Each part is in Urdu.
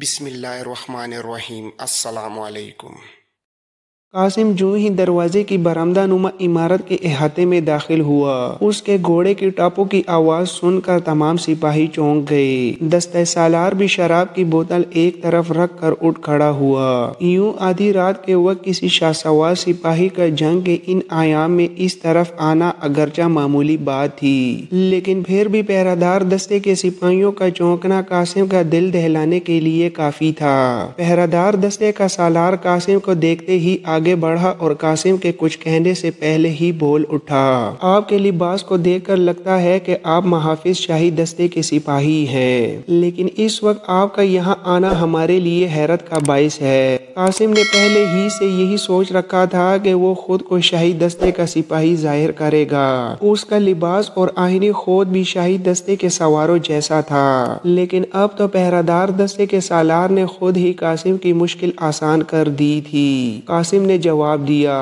بسم اللہ الرحمن الرحیم۔ السلام علیکم۔ قاسم جو ہی دروازے کی برآمدہ نما عمارت کے احاطے میں داخل ہوا، اس کے گھوڑے کی ٹاپوں کی آواز سن کر تمام سپاہی چونک گئے۔ دستہ سالار بھی شراب کی بوتل ایک طرف رکھ کر اٹھ کھڑا ہوا۔ یوں آدھی رات کے وقت کسی شاہ سوار سپاہی کا جنگ کے ان ایام میں اس طرف آنا اگرچہ معمولی بات تھی، لیکن پھر بھی پہرہ دار دستے کے سپاہیوں کا چونکنا قاسم کا دل دہلانے کے لیے کافی تھا۔ پہرہ دار دستے کا سالار قاسم کو دیکھتے ہی آگے بڑھا اور قاسم کے کچھ کہنے سے پہلے ہی بول اٹھا۔ آپ کے لباس کو دیکھ کر لگتا ہے کہ آپ محافظ شاہی دستے کے سپاہی ہیں، لیکن اس وقت آپ کا یہاں آنا ہمارے لیے حیرت کا باعث ہے۔ قاسم نے پہلے ہی سے یہی سوچ رکھا تھا کہ وہ خود کو شاہی دستے کا سپاہی ظاہر کرے گا۔ اس کا لباس اور آہنی خود بھی شاہی دستے کے سواروں جیسا تھا، لیکن اب تو پہرہ دار دستے کے سالار نے خود ہی قاسم کی مشکل آسان کر دی تھی۔ قاسم نے جواب دیا،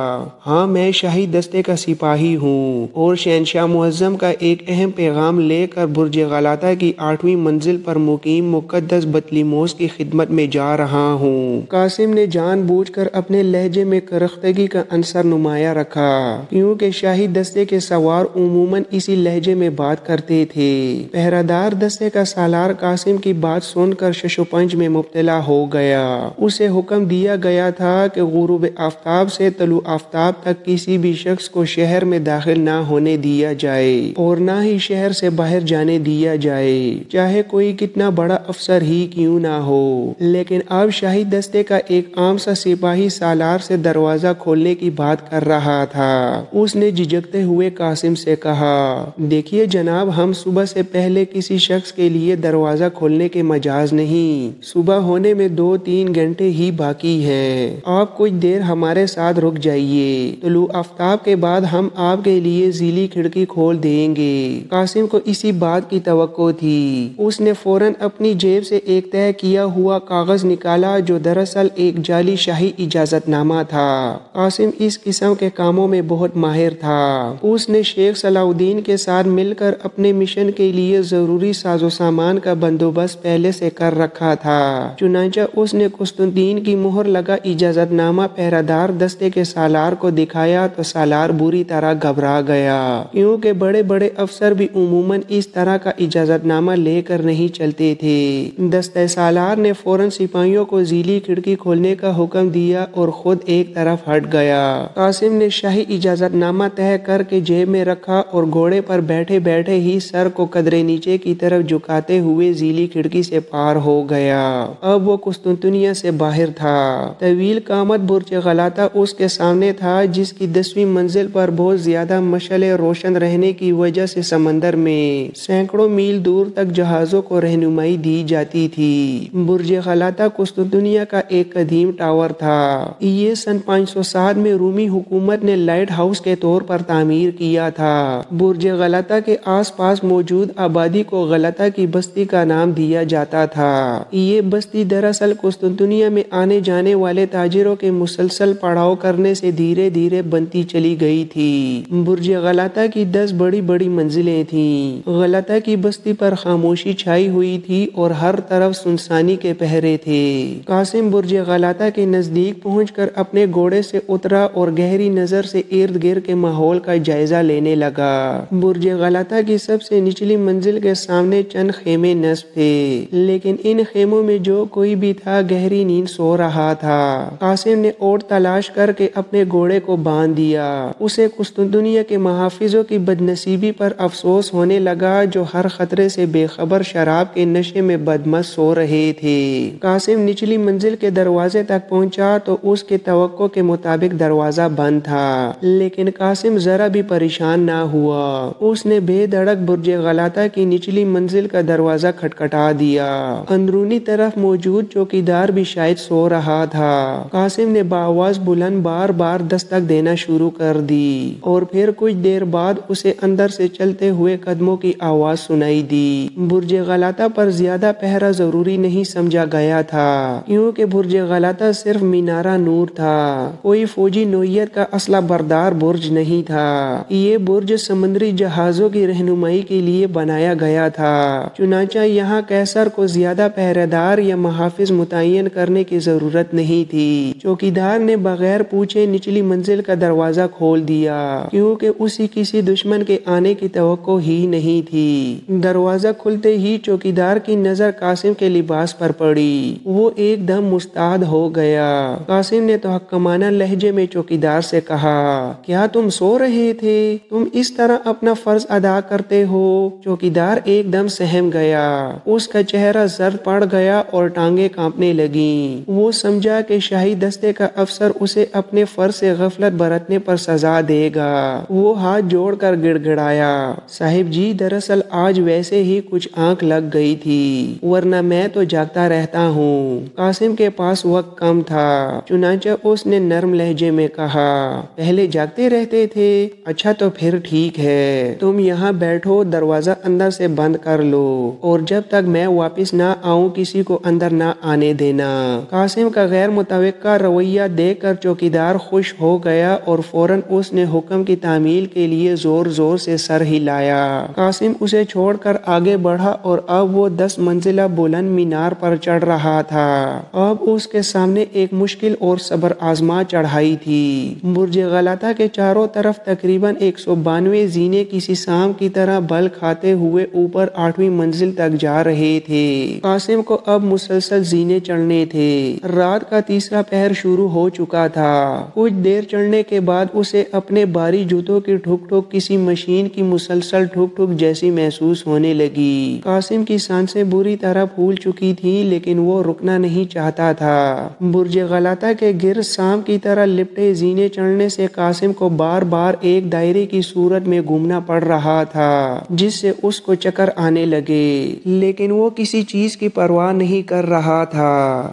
ہاں میں شاہی دستے کا سپاہی ہوں اور شہنشاہ معظم کا ایک اہم پیغام لے کر برج غلاطہ کی 8ویں منزل پر مقیم مقدس بطلیموس کی خدمت میں جا رہا ہوں۔ قاسم نے جان بوجھ کر اپنے لہجے میں کرختگی کا عنصر نمایاں رکھا، کیونکہ شاہی دستے کے سوار عموماً اسی لہجے میں بات کرتے تھے۔ پہرہ دار دستے کا سالار قاسم کی بات سن کر شش و پنج میں مبتلا ہو گیا۔ اسے حکم دیا گیا تھا کہ غروب آفتاب سے طلوع آفتاب تک کسی بھی شخص کو شہر میں داخل نہ ہونے دیا جائے اور نہ ہی شہر سے باہر جانے دیا جائے، چاہے کوئی کتنا بڑا افسر ہی کیوں نہ ہو۔ لیکن اب شاہی دستے کا ایک عام سا سپاہی سالار سے دروازہ کھولنے کی بات کر رہا تھا۔ اس نے جھجکتے ہوئے قاسم سے کہا، دیکھیے جناب، ہم صبح سے پہلے کسی شخص کے لیے دروازہ کھولنے کے مجاز نہیں۔ صبح ہونے میں 2-3 گھنٹے ہی باقی ہیں۔ آپ کچھ دیر ہمارے ساتھ رک جائیے، طلوع آفتاب کے بعد ہم آپ کے لیے ذیلی کھڑکی کھول دیں گے۔ قاسم کو اسی بات کی توقع تھی۔ اس نے فوراً اپنی جیب سے ایک طے کیا ہوا کاغذ نکالا جو دراصل ایک جعلی شاہی اجازت نامہ تھا۔ قاسم اس قسم کے کاموں میں بہت ماہر تھا۔ اس نے شیخ صلاح الدین کے ساتھ مل کر اپنے مشن کے لیے ضروری ساز و سامان کا بندوبست پہلے سے کر رکھا تھا۔ چنانچہ اس نے قسطنطین کی مہر لگا اجازت نامہ پہرہ دار دستے کے سالار کو دکھایا تو سالار بری طرح گھبرا گیا، کیونکہ بڑے بڑے افسر بھی عموماً اس طرح کا اجازت نامہ لے کر نہیں چلتے تھے۔ دستہ سالار نے فوراً سپاہیوں کو ذیلی کھڑکی کھولنے کا حکم دیا اور خود ایک طرف ہٹ گیا۔ قاسم نے شاہی اجازت نامہ طے کر کے جیب میں رکھا اور گھوڑے پر بیٹھے بیٹھے ہی سر کو قدرے نیچے کی طرف جھکاتے ہوئے ذیلی کھڑکی سے پار ہو گیا۔ اب وہ قسطنطنیہ سے باہر تھا۔ طویل قامت برج غلاطہ اس کے سامنے تھا، جس کی 10ویں منزل پر بہت زیادہ مشعلیں روشن رہنے کی وجہ سے سمندر میں سینکڑوں میل دور تک جہازوں کو رہنمائی دی جاتی تھی۔ برج غلاطہ قسطنطنیہ کا ایک قدیم ٹاور تھا۔ یہ سن 507 میں رومی حکومت نے لائٹ ہاؤس کے طور پر تعمیر کیا تھا۔ برج غلاطہ کے آس پاس موجود آبادی کو غلاطہ کی بستی کا نام دیا جاتا تھا۔ یہ بستی دراصل قسطنطنیہ میں آنے جانے والے تاجروں کے مسلسل پڑاؤ کرنے سے دھیرے دھیرے بنتی چلی گئی تھی۔ برج غلاطہ کی 10 بڑی بڑی منزلیں تھیں۔ غلاطہ کی بستی پر خاموشی چھائی ہوئی تھی اور ہر طرف سنسانی کے پہرے تھے۔ قاسم برج غلاطہ کے نزدیک پہنچ کر اپنے گھوڑے سے اترا اور گہری نظر سے ارد گرد کے ماحول کا جائزہ لینے لگا۔ برج غلاطہ کی سب سے نچلی منزل کے سامنے چند خیمے نصب تھے، لیکن ان خیموں میں جو کوئی بھی تھا گہری نیند سو رہا تھا۔ قاسم نے اوٹ تلاش کر کے اپنے گھوڑے کو باندھ دیا۔ اسے قسطنطنیہ کے محافظوں کی بدنصیبی پر افسوس ہونے لگا، جو ہر خطرے سے بے خبر شراب کے نشے میں بدمست سو رہے تھے۔ قاسم نچلی منزل کے دروازے تک پہنچا تو اس کے توقع کے مطابق دروازہ بند تھا، لیکن قاسم ذرا بھی پریشان نہ ہوا۔ اس نے بے دھڑک برج غلاطہ کی نچلی منزل کا دروازہ کھٹکھٹا دیا۔ اندرونی طرف موجود چوکیدار بھی شاید سو رہا تھا۔ قاسم نے بآواز آواز بلند بار بار دستک دینا شروع کر دی اور پھر کچھ دیر بعد اسے اندر سے چلتے ہوئے قدموں کی آواز سنائی دی۔ برج غلطہ پر زیادہ پہرا ضروری نہیں سمجھا گیا تھا کیونکہ برج غلطہ صرف مینارہ نور تھا، کوئی فوجی نوعیت کا اسلحہ بردار برج نہیں تھا۔ یہ برج سمندری جہازوں کی رہنمائی کے لیے بنایا گیا تھا، چنانچہ یہاں قیصر کو زیادہ پہرے دار یا محافظ متعین کرنے کی ضرورت نہیں تھی۔ چوکیدار نے بغیر پوچھے نچلی منزل کا دروازہ کھول دیا کیونکہ اسے کسی دشمن کے آنے کی توقع ہی نہیں تھی۔ دروازہ کھلتے ہی چوکیدار کی نظر قاسم کے لباس پر پڑی، وہ ایک دم مستعد ہو گیا۔ قاسم نے تحکمانہ لہجے میں چوکیدار سے کہا، کیا تم سو رہے تھے؟ تم اس طرح اپنا فرض ادا کرتے ہو؟ چوکیدار ایک دم سہم گیا، اس کا چہرہ زرد پڑ گیا اور ٹانگیں کانپنے لگیں۔ وہ سمجھا کہ شاہی دستے کا افسر اسے اپنے فرض سے غفلت برتنے پر سزا دے گا۔ وہ ہاتھ جوڑ کر گڑ گڑایا، صاحب جی دراصل آج ویسے ہی کچھ آنکھ لگ گئی تھی، ورنہ میں تو جاگتا رہتا ہوں۔ قاسم کے پاس وقت کم تھا، چنانچہ اس نے نرم لہجے میں کہا، پہلے جاگتے رہتے تھے؟ اچھا تو پھر ٹھیک ہے، تم یہاں بیٹھو، دروازہ اندر سے بند کر لو اور جب تک میں واپس نہ آؤں کسی کو اندر نہ آنے دینا۔ قاسم کا غیر متوقع رویہ دیکھ کر چوکیدار خوش ہو گیا اور فوراً اس نے حکم کی تعمیل کے لیے زور زور سے سر ہلایا۔ قاسم اسے چھوڑ کر آگے بڑھا اور اب وہ 10 منزلہ بلند مینار پر چڑھ رہا تھا۔ اب اس کے سامنے ایک مشکل اور صبر آزما چڑھائی تھی۔ برج غلطہ کے چاروں طرف تقریباً 192 زینے کسی سام کی طرح بل کھاتے ہوئے اوپر 8ویں منزل تک جا رہے تھے۔ قاسم کو اب مسلسل زینے چڑھنے تھے۔ رات کا تیسرا پہر شروع ہو چکا تھا۔ کچھ دیر چڑھنے کے بعد اسے اپنے بھاری جوتوں کی ٹھک ٹھک کسی مشین کی مسلسل ٹھک ٹھک جیسی محسوس ہونے لگی۔ قاسم کی سانسیں بری طرح پھول چکی تھیں لیکن وہ رکنا نہیں چاہتا تھا۔ برج غلطہ کے گرد سام کی طرح لپٹے زینے چڑھنے سے قاسم کو بار بار ایک دائرے کی صورت میں گھومنا پڑ رہا تھا جس سے اس کو چکر آنے لگے، لیکن وہ کسی چیز کی پرواہ نہیں کر رہا تھا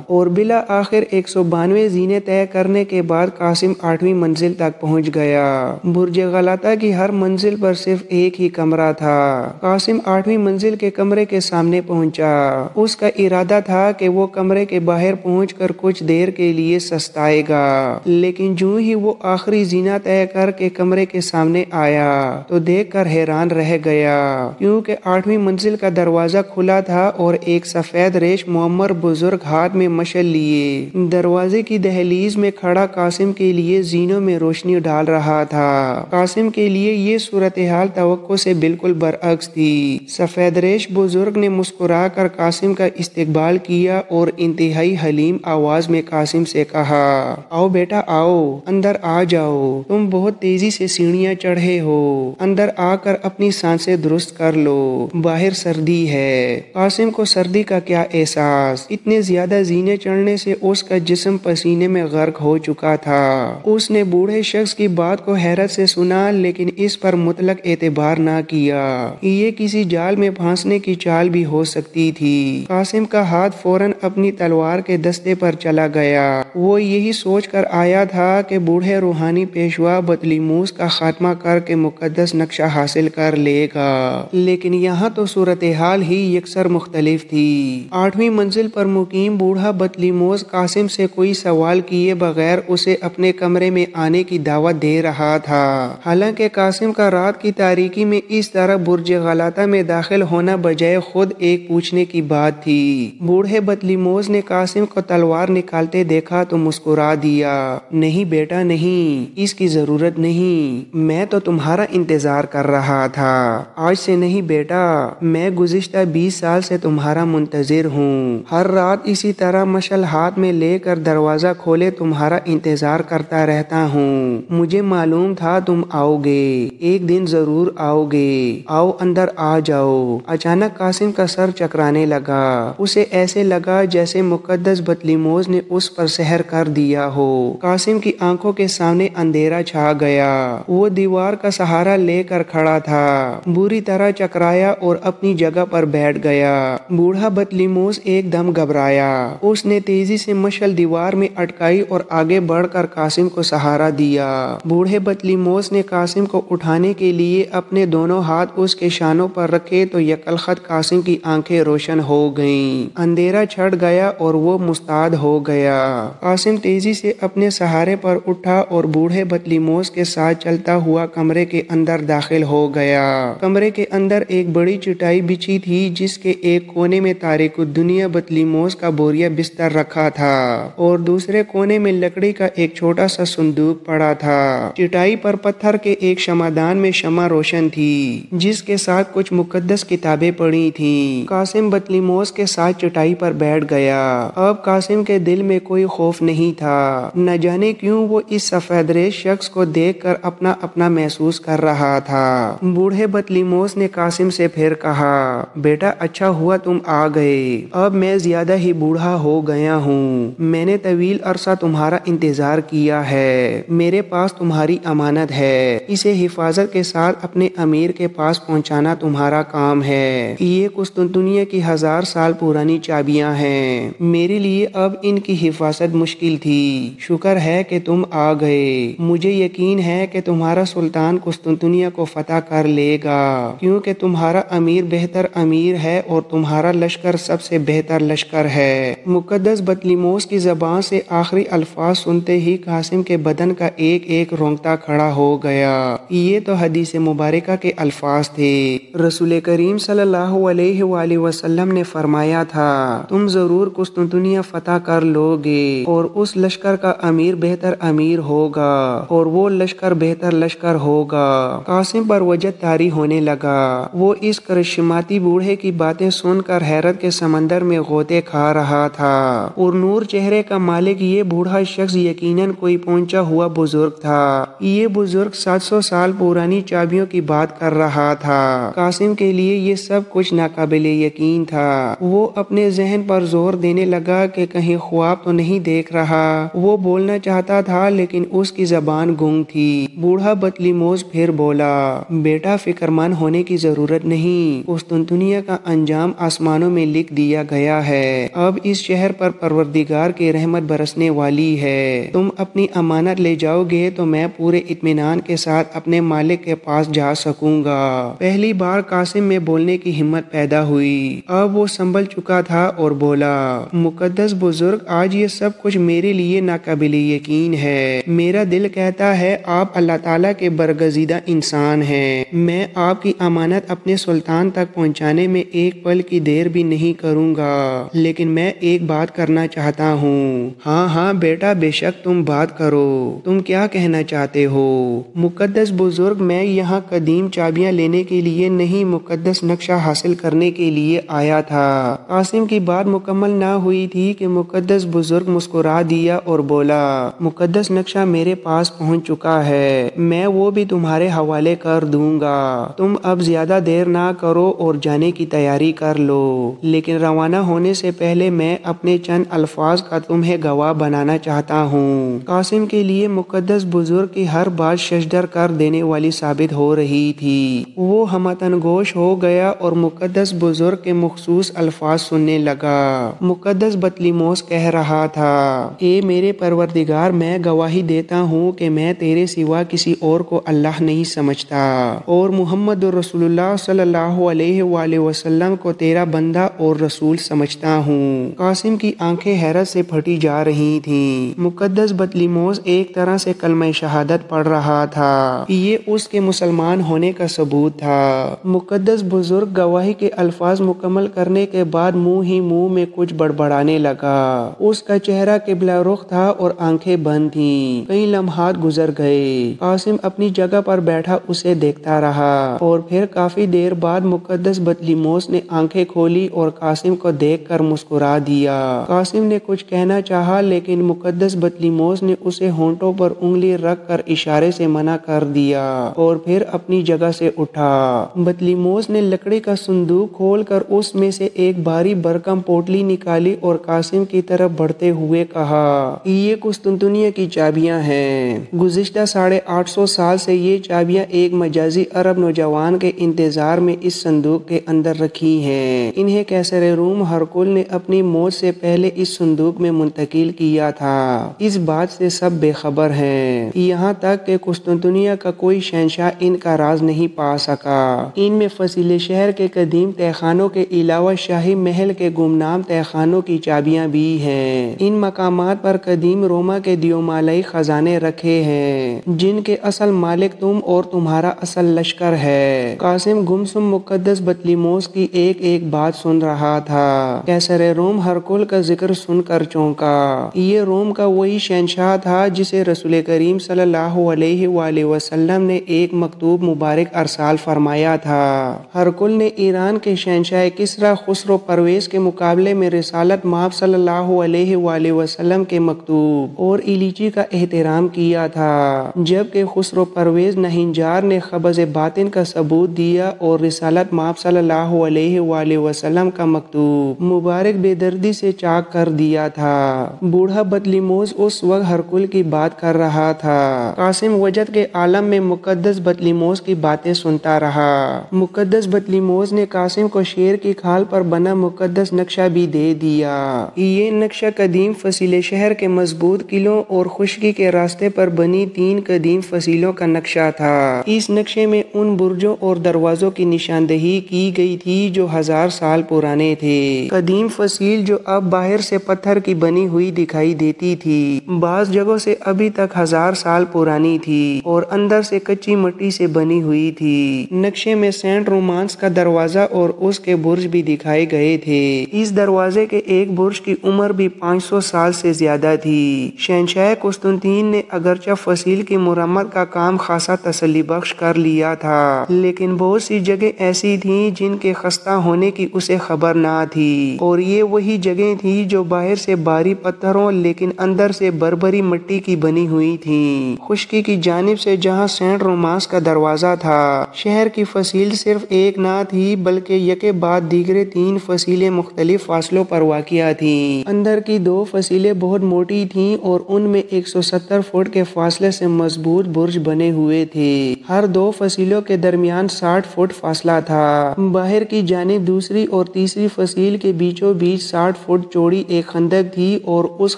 اور بالآخر 192 زینے طے کرنے کے بعد قاسم 8ویں منزل تک پہنچ گیا۔ برج غلطہ کی ہر منزل پر صرف ایک ہی کمرہ تھا۔ قاسم 8ویں منزل کے کمرے کے سامنے پہنچا۔ اس کا ارادہ تھا کہ وہ کمرے کے باہر پہنچ کر کچھ دیر کے لیے سستائے گا، لیکن جو ہی وہ آخری زینہ طے کر کے کمرے کے سامنے آیا تو دیکھ کر حیران رہ گیا کیونکہ 8ویں منزل کا دروازہ کھلا تھا اور ایک سفید ریش معمر بزرگ ہاتھ میں مشعل لیے دروازے کی دہلیز میں کھڑا قاسم کے لیے زینوں میں روشنی ڈال رہا تھا۔ قاسم کے لیے یہ صورتحال توقع سے بالکل برعکس تھی۔ سفید ریش بزرگ نے مسکرا کر قاسم کا استقبال کیا اور انتہائی حلیم آواز میں قاسم سے کہا، آؤ بیٹا آؤ، اندر آ جاؤ، تم بہت تیزی سے سیڑھیاں چڑھے ہو، اندر آ کر اپنی سانسیں درست کر لو، باہر سردی ہے۔ قاسم کو سردی کا کیا احساس، اتنے زیادہ زینے چڑھنے سے اس کا جسم پسینے میں غرق ہو چکا تھا۔ اس نے بوڑھے شخص کی بات کو حیرت سے سنا لیکن اس پر مطلق اعتبار نہ کیا، یہ کسی جال میں پھانسنے کی چال بھی ہو سکتی تھی۔ قاسم کا ہاتھ فوراً اپنی تلوار کے دستے پر چلا گیا۔ وہ یہی سوچ کر آیا تھا کہ بوڑھے روحانی پیشوا بطلیموس کا خاتمہ کر کے مقدس نقشہ حاصل کر لے گا، لیکن یہاں تو صورتحال ہی یکسر مختلف تھی۔ 8ویں منزل پر مقیم بوڑھا بطلیموس قاسم سے کوئی سوال کیے بغیر اسے اپنے کمرے میں آنے کی دعوت دے رہا تھا۔ حالانکہ قاسم کا رات کی تاریکی میں اس طرح برج غلطہ میں داخل ہونا بجائے خود ایک پوچھنے کی بات تھی۔ بوڑھے بطلیموس نے قاسم کو تلوار نکالتے دیکھا تو مسکرا دیا، نہیں بیٹا نہیں، اس کی ضرورت نہیں، میں تو تمہارا انتظار کر رہا تھا۔ آج سے نہیں بیٹا، میں گزشتہ 20 سال سے تمہارا منتظر ہوں، ہر رات اسی طرح مشعل ہاتھ میں لے کر دروازہ کھولے تمہارا انتظار کرتا رہتا ہوں۔ مجھے معلوم تھا تم آؤ گے، ایک دن ضرور آؤ گے، آؤ اندر آ جاؤ۔ اچانک قاسم کا سر چکرانے لگا، اسے ایسے لگا جیسے مقدس بطلیموس نے اس پر سحر کر دیا ہو۔ قاسم کی آنکھوں کے سامنے اندھیرا چھا گیا، وہ دیوار کا سہارا لے کر کھڑا تھا، بری طرح چکرایا اور اپنی جگہ پر بیٹھ گیا۔ بوڑھا بطلیموس ایک دم گھبرایا، اس نے تیزی سے مشعل دیوار میں اٹکائی اور اور آگے بڑھ کر قاسم کو سہارا دیا۔ بوڑھے بطلیموس نے قاسم کو اٹھانے کے لیے اپنے دونوں ہاتھ اس کے شانوں پر رکھے تو یکلخت قاسم کی آنکھیں روشن ہو گئیں، اندھیرا چھٹ گیا اور وہ مستعد ہو گیا۔ قاسم تیزی سے اپنے سہارے پر اٹھا اور بوڑھے بطلیموس کے ساتھ چلتا ہوا کمرے کے اندر داخل ہو گیا۔ کمرے کے اندر ایک بڑی چٹائی بچھی تھی جس کے ایک کونے میں تاریک الدنیا بطلیموس کا بوریا بستر رکھا تھا اور دوسرے کونے میں لکڑی کا ایک چھوٹا سا صندوق پڑا تھا۔ چٹائی پر پتھر کے ایک شمعدان میں شمع روشن تھی جس کے ساتھ کچھ مقدس کتابیں پڑی تھیں۔ قاسم بطلیموس کے ساتھ چٹائی پر بیٹھ گیا۔ اب قاسم کے دل میں کوئی خوف نہیں تھا، نہ جانے کیوں وہ اس سفید ریش شخص کو دیکھ کر اپنا اپنا محسوس کر رہا تھا۔ بوڑھے بطلیموس نے قاسم سے پھر کہا، بیٹا اچھا ہوا تم آ گئے، اب میں زیادہ ہی بوڑھا ہو گیا ہوں، میں نے طویل عرصہ تمہارا انتظار کیا ہے، میرے پاس تمہاری امانت ہے، اسے حفاظت کے ساتھ اپنے امیر کے پاس پہنچانا تمہارا کام ہے۔ یہ قسطنطنیہ کی 1000 سال پرانی چابیاں ہیں، میرے لیے اب ان کی حفاظت مشکل تھی، شکر ہے کہ تم آ گئے، مجھے یقین ہے کہ تمہارا سلطان قسطنطنیہ کو فتح کر لے گا کیونکہ تمہارا امیر بہتر امیر ہے اور تمہارا لشکر سب سے بہتر لشکر ہے۔ مقدس بطلیموس کی زبان سے آخری الفاظ سنتے ہی قاسم کے بدن کا ایک ایک رونگٹا کھڑا ہو گیا۔ یہ تو حدیث مبارکہ کے الفاظ تھے۔ رسول کریم صلی اللہ علیہ وآلہ وسلم نے فرمایا تھا، تم ضرور قسطنطنیہ فتح کر لو گے اور اس لشکر کا امیر بہتر امیر ہوگا اور وہ لشکر بہتر لشکر ہوگا۔ قاسم پر وجہ طاری ہونے لگا، وہ اس کرشماتی بوڑھے کی باتیں سن کر حیرت کے سمندر میں غوطے کھا رہا تھا اور نور چہرے کا مالک یہ بوڑھا شخص یقیناً کوئی پہنچا ہوا بزرگ تھا۔ یہ بزرگ 700 سال پرانی چابیوں کی بات کر رہا تھا۔ قاسم کے لیے یہ سب کچھ ناقابل یقین تھا۔ وہ اپنے ذہن پر زور دینے لگا کہ کہیں خواب تو نہیں دیکھ رہا۔ وہ بولنا چاہتا تھا لیکن اس کی زبان گنگ تھی۔ بوڑھا بطلیموس پھر بولا، بیٹا فکر مند ہونے کی ضرورت نہیں، قسطنطنیہ کا انجام آسمانوں میں لکھ دیا گیا ہے، اب اس شہر پر پروردگار کی رحمت برسنے والی ہے، تم اپنی امانت لے جاؤ گے تو میں پورے اطمینان کے ساتھ اپنے مالک کے پاس جا سکوں گا۔ پہلی بار قاسم میں بولنے کی ہمت پیدا ہوئی، اب وہ سنبھل چکا تھا اور بولا، مقدس بزرگ آج یہ سب کچھ میرے لیے ناقابل یقین ہے، میرا دل کہتا ہے آپ اللہ تعالیٰ کے برگزیدہ انسان ہیں، میں آپ کی امانت اپنے سلطان تک پہنچانے میں ایک پل کی دیر بھی نہیں کروں گا، لیکن میں ایک بات کرنا چاہتا ہوں۔ ہاں ہاں بیٹا بے شک تم بات کرو، تم کیا کہنا چاہتے ہو؟ مقدس بزرگ میں یہاں قدیم چابیاں لینے کے لیے نہیں، مقدس نقشہ حاصل کرنے کے لیے آیا تھا۔ قاسم کی بات مکمل نہ ہوئی تھی کہ مقدس بزرگ مسکرا دیا اور بولا، مقدس نقشہ میرے پاس پہنچ چکا ہے، میں وہ بھی تمہارے حوالے کر دوں گا، تم اب زیادہ دیر نہ کرو اور جانے کی تیاری کر لو، لیکن روانہ ہونے سے پہلے میں اپنے چند الفاظ کا تمہیں گواہ بنانا چاہتا ہوں۔ قاسم کے لیے مقدس بزرگ کی ہر بات ششدر کر دینے والی ثابت ہو رہی تھی۔ وہ ہمتن گوش ہو گیا اور مقدس بزرگ کے مخصوص الفاظ سننے لگا۔ مقدس بطلیموس کہہ رہا تھا، اے میرے پروردگار، میں گواہی دیتا ہوں کہ میں تیرے سوا کسی اور کو اللہ نہیں سمجھتا اور محمد رسول اللہ صلی اللہ علیہ وآلہ وسلم کو تیرا بندہ اور رسول سمجھتا ہوں۔ قاسم کی آنکھیں حیرت سے پھٹی جا رہی تھیں۔ مقدس بطلیموس ایک طرح سے کلمہ شہادت پڑھ رہا تھا، یہ اس کے مسلمان ہونے کا ثبوت تھا۔ مقدس بزرگ گواہی کے الفاظ مکمل کرنے کے بعد منہ ہی منہ میں کچھ بڑبڑانے لگا۔ اس کا چہرہ قبلہ رخ تھا اور آنکھیں بند تھیں۔ کئی لمحات گزر گئے، قاسم اپنی جگہ پر بیٹھا اسے دیکھتا رہا اور پھر کافی دیر بعد مقدس بطلیموس نے آنکھیں کھولی اور قاسم کو دیکھ کر مسکرا دیا۔ قاسم نے کچھ کہنا چاہا لیکن مقدس بطلیموس نے اسے ہونٹوں پر انگلی رکھ کر اشارے سے منع کر دیا اور پھر اپنی جگہ سے اٹھا۔ بطلیموس نے لکڑی کا صندوق کھول کر اس میں سے ایک بھاری بھرکم پوٹلی نکالی اور قاسم کی طرف بڑھتے ہوئے کہا، یہ قسطنطنیہ کی چابیاں ہیں، گزشتہ 850 سال سے یہ چابیاں ایک مجازی عرب نوجوان کے انتظار میں اس صندوق کے اندر رکھی ہیں، انہیں قیصر روم ہرقل نے اپنی موت سے پہلے اس صندوق میں منتقل کیا تھا۔ اس بات سے سب بے خبر ہیں، یہاں تک کہ قسطنطنیہ کا کوئی شہنشاہ ان کا راز نہیں پا سکا۔ ان میں فصیل شہر کے قدیم تہخانوں کے علاوہ شاہی محل کے گمنام تہخانوں کی چابیاں بھی ہیں۔ ان مقامات پر قدیم روما کے دیومالائی خزانے رکھے ہیں، جن کے اصل مالک تم اور تمہارا اصل لشکر ہے۔ قاسم گمسم مقدس بطلیموس کی ایک ایک بات سن رہا تھا۔ قیصر روم ہرکل کا ذکر سن کر چونکا۔ یہ روم کا وہی شہنشاہ تھا جسے رسول کریم صلی اللہ علیہ وآلہ وسلم نے ایک مکتوب مبارک ارسال فرمایا تھا۔ ہرکل نے ایران کے شہنشاہ کسریٰ خسرو پرویز کے مقابلے میں رسالت مآب صلی اللہ علیہ وآلہ وسلم کے مکتوب اور ایلیچی کا احترام کیا تھا، جبکہ خسرو پرویز نہنجار نے قبض باطن کا ثبوت دیا اور رسالت مآب صلی اللہ علیہ وآلہ وسلم کا مکتوب مبارک بے دردی سے چاک کر دیا تھا۔ بوڑھا بطلیموس اس وقت ہرکل کی بات کر رہا تھا۔ قاسم وجد کے عالم میں مقدس بطلیموس کی باتیں سنتا رہا۔ مقدس بطلیموس نے قاسم کو شیر کی کھال پر بنا مقدس نقشہ بھی دے دیا۔ یہ نقشہ قدیم فصیل شہر کے مضبوط قلعوں اور خشکی کے راستے پر بنی 3 قدیم فصیلوں کا نقشہ تھا۔ اس نقشے میں ان برجوں اور دروازوں کی نشاندہی کی گئی تھی جو 1000 سال پرانے تھے۔ قدیم فصیل جو اب باہر سے پتھر کی بنی ہوئی دکھائی دیتی تھی، بعض جگہوں سے ابھی تک 1000 سال پرانی تھی اور اندر سے کچی مٹی سے بنی ہوئی تھی۔ نقشے میں سینٹ رومانس کا دروازہ اور اس کے برج بھی دکھائے گئے تھے۔ اس دروازے کے ایک برج کی عمر بھی 500 سال سے زیادہ تھی۔ شہنشاہ قسطنطین نے اگرچہ فصیل کی مرمت کا کام خاصا تسلی بخش کر لیا تھا، لیکن بہت سی جگہ ایسی تھیں جن کے خستہ ہونے کی اسے خبر نہ تھی، اور یہ وہی جگہیں تھیں جو باہر سے بھاری پتھروں لیکن اندر سے بربری مٹی کی بنی ہوئی تھیں۔ خشکی کی جانب سے جہاں سینٹ رومانس کا دروازہ تھا، شہر کی فصیل صرف ایک نہ تھی بلکہ یکے بعد دیگرے 3 فصیلیں مختلف فاصلوں پر واقع تھیں۔ اندر کی 2 فصیلیں بہت موٹی تھیں اور ان میں 170 فٹ کے فاصلے سے مضبوط برج بنے ہوئے تھے۔ ہر 2 فصیلوں کے درمیان 60 فٹ فاصلہ تھا۔ باہر کی جانب دوسری اور تیسری فصیل کے بیچوں بیچ 60 فٹ چوڑی ایک خندق تھی اور اس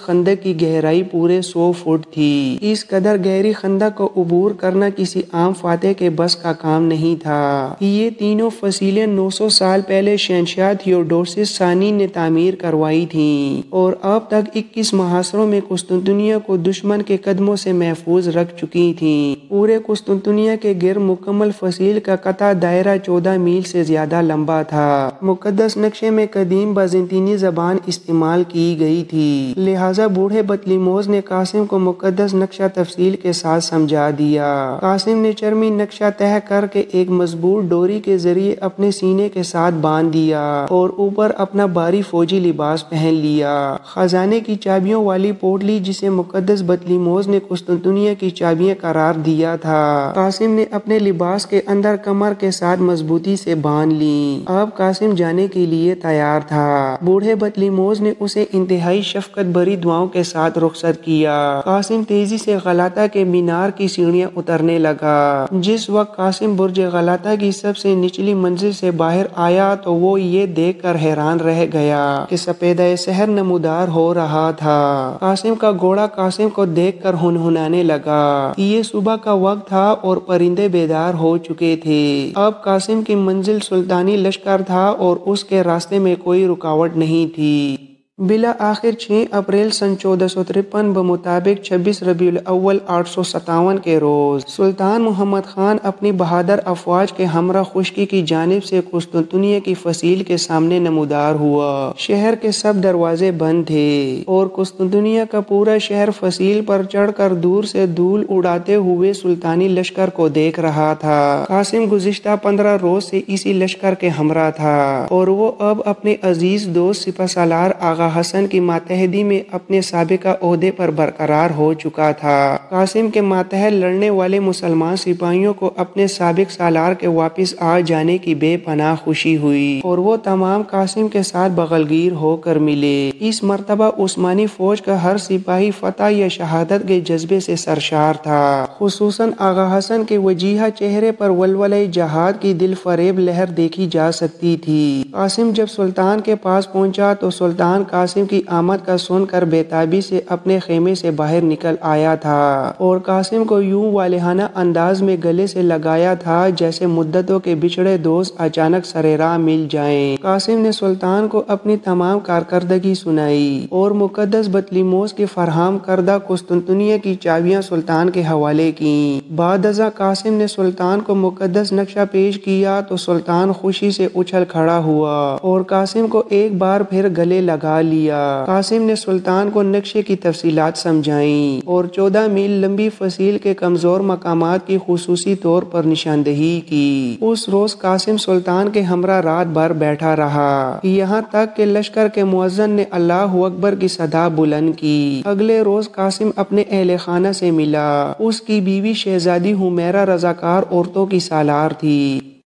خندق کی گہرائی پورے 100 فٹ تھی۔ اس قدر گہری خندق کو عبور کرنا کسی عام فاتح کے بس کا کام نہیں تھا۔ یہ تینوں فصیلیں 900 سال پہلے شہنشاہ تھیوڈوسس ثانی نے تعمیر کروائی تھیں اور اب تک 21 محاصروں میں قسطنطنیہ کو دشمن کے قدموں سے محفوظ رکھ چکی تھیں۔ پورے قسطنطنیہ کے گرد مکمل فصیل کا قطع دائرہ 14 میل سے زیادہ لمبا تھا۔ مقدس نقشے میں قدیم بازنطینی زبان استعمال کی گئی تھی، لہٰذا بوڑھے بطلیموس نے قاسم کو مقدس نقشہ تفصیل کے ساتھ سمجھا دیا۔ قاسم نے چرمی نقشہ طے کر کے ایک مضبوط ڈوری کے ذریعے اپنے سینے کے ساتھ باندھ دیا اور اوپر اپنا بھاری فوجی لباس پہن لیا۔ خزانے کی چابیوں والی پوٹلی جسے مقدس بطلیموس نے قسطنطنیہ کی چابیاں قرار دیا تھا، قاسم نے اپنے لباس کے اندر کمر کے ساتھ مضبوطی سے باندھ لی۔ اب قاسم جانے کے لیے تیار تھا۔ بوڑھے بطلیموس نے اسے انتہائی شفقت بھری دعاؤں کے ساتھ رخصت کیا۔ قاسم تیزی سے غلاطہ کے مینار کی سیڑھیاں اترنے لگا۔ جس وقت قاسم برج غلاطہ کی سب سے نچلی منزل سے باہر آیا تو وہ یہ دیکھ کر حیران رہ گیا کہ سپیدہ سحر نمودار ہو رہا تھا۔ قاسم کا گھوڑا قاسم کو دیکھ کر ہنہنانے لگا۔ یہ صبح کا وقت تھا اور پرندے بیدار ہو چکے تھے۔ اب قاسم کی منزل سلطانی لشکر تھا اور اس کے راستے میں کوئی رکاوٹ نہیں تھی۔ بالآخر 6 اپریل سن 1453 بمطابق 26 ربیع الاول 857 کے روز سلطان محمد خان اپنی بہادر افواج کے ہمراہ خشکی کی جانب سے قسطنطنیہ کی فصیل کے سامنے نمودار ہوا۔ شہر کے سب دروازے بند تھے اور قسطنطنیہ کا پورا شہر فصیل پر چڑھ کر دور سے دھول اڑاتے ہوئے سلطانی لشکر کو دیکھ رہا تھا۔ قاسم گزشتہ 15 روز سے اسی لشکر کے ہمراہ تھا اور وہ اب اپنے عزیز دوست سپہ سالار آغا حسن کی ماتحتی میں اپنے سابقہ عہدے پر برقرار ہو چکا تھا۔ قاسم کے ماتحت لڑنے والے مسلمان سپاہیوں کو اپنے سابق سالار کے واپس آ جانے کی بے پناہ خوشی ہوئی اور وہ تمام قاسم کے ساتھ بغلگیر ہو کر ملے۔ اس مرتبہ عثمانی فوج کا ہر سپاہی فتح یا شہادت کے جذبے سے سرشار تھا۔ خصوصاً آغا حسن کے وجیہہ چہرے پر ولولۂ جہاد کی دل فریب لہر دیکھی جا سکتی تھی۔ قاسم جب سلطان کے پاس پہنچا تو سلطان کا قاسم کی آمد کا سن کر بےتابی سے اپنے خیمے سے باہر نکل آیا تھا اور قاسم کو یوں والہانہ انداز میں گلے سے لگایا تھا جیسے مدتوں کے بچھڑے دوست اچانک سرے راہ مل جائیں۔ قاسم نے سلطان کو اپنی تمام کارکردگی سنائی اور مقدس بطلیموس کی فراہم کردہ قسطنطنیہ کی چابیاں سلطان کے حوالے کی۔ بعد ازاں قاسم نے سلطان کو مقدس نقشہ پیش کیا تو سلطان خوشی سے اچھل کھڑا ہوا اور قاسم کو ایک بار پھر گلے لگا لیا۔ قاسم نے سلطان کو نقشے کی تفصیلات سمجھائیں اور 14 میل لمبی فصیل کے کمزور مقامات کی خصوصی طور پر نشاندہی کی۔ اس روز قاسم سلطان کے ہمراہ رات بھر بیٹھا رہا، یہاں تک کہ لشکر کے مؤذن نے اللہ اکبر کی صدا بلند کی۔ اگلے روز قاسم اپنے اہل خانہ سے ملا۔ اس کی بیوی شہزادی حمیرہ رضاکار عورتوں کی سالار تھی۔